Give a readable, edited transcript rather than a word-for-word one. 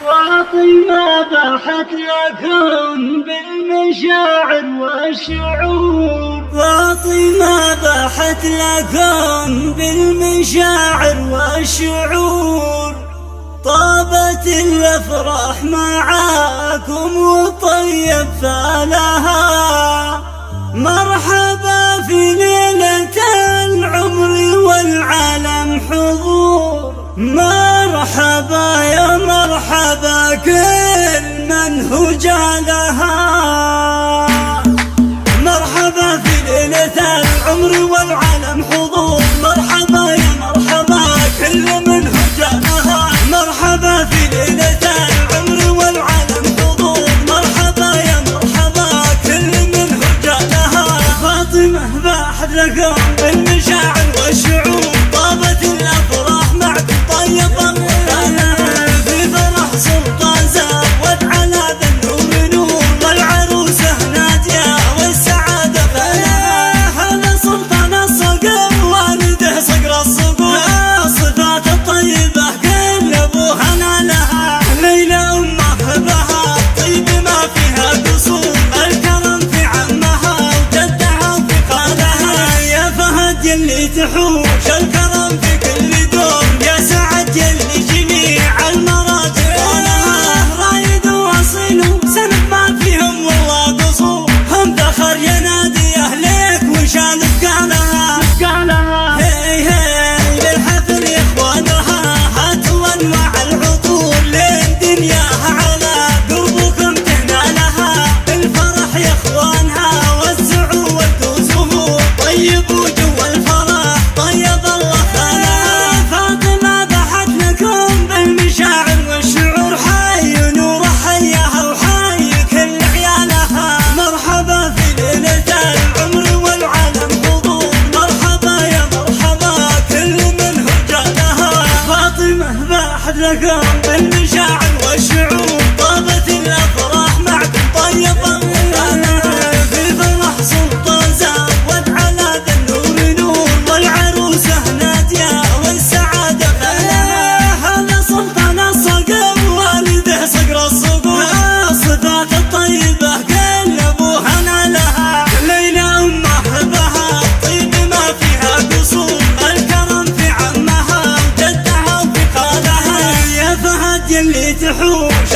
فاطمة باحت لكم بالمشاعر والشعور. فاطمة باحت لكم بالمشاعر والشعور. طابت الافراح معاكم وطيب فالها. مرحبا في ليلة العمر والعالم حضور. مرحبا يا مرحبا كل من هو جالها. مرحبا في ليلة العمر والعالم حضور. مرحبا يا مرحبا كل من هو جالها. مرحبا في ليلة العمر والعالم حضور. مرحبا يا مرحبا كل من هو جالها. فاطمة باحت لكم بالمشاعر والشعور. طابت الافراح معكم طيب الرفاق. في فرح سلطان زود على ذا النور نور. والعروسة نادية والسعادة فلاح. هذا سلطان الصقر والده صقر الصقور. الصفات الطيبة كل ابوها نالها. ليلى امه بها طيب ما فيها قصور. الكرم في عمها وجدها وفي خالها. يا فهد يلي تحوش الكرم في كل دور. يا سعد يلي جميع المراتب لها. رايد واصيل وسند ما فيهم والله قصور. هم ذخر يا نادي اهلك وشال ثقالها. هي هي للحفل يا اخوانها. هاتوا انواع العطور لين دنياها على قربكم تنالها. الفرح يا اخوانها وسعوا ودوا زهور. طيبوا جوا الفرح طيب الله خالها. فاطمة باحت لكم بالمشاعر والشعور. حي نور حياها وحي كل عيالها. مرحبا في ليلة العمر والعالم حضور. مرحبا يا مرحبا كل من هو جالها. فاطمة باحت لكم بالمشاعر والشعور. طابت الافراح معكم طيب الرفاق. في فرح سلطان زود على ذا النور نور. والعروسة نادية والسعادة فلاح. هذا سلطان الصقر والده صقر الصقور. الصفات الطيبة كل ابوها نالها. ليلى امه بها طيب ما فيها قصور. الكرم في عمها وجدها وفي خالها. يا فهد يلي تحوش